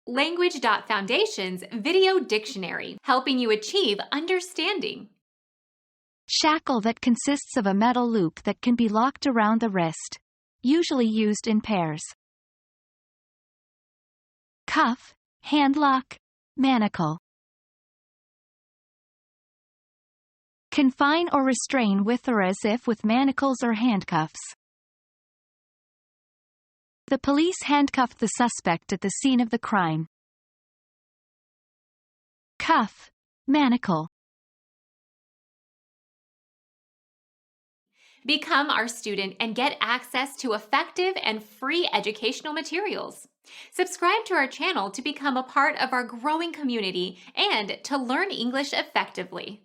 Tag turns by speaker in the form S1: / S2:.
S1: Language.Foundation's Video Dictionary, helping you achieve understanding.
S2: Shackle that consists of a metal loop that can be locked around the wrist, usually used in pairs. Cuff, handlock, manacle. Confine or restrain with or as if with manacles or handcuffs. The police handcuffed the suspect at the scene of the crime. Cuff, manacle.
S1: Become our student and get access to effective and free educational materials. Subscribe to our channel to become a part of our growing community and to learn English effectively.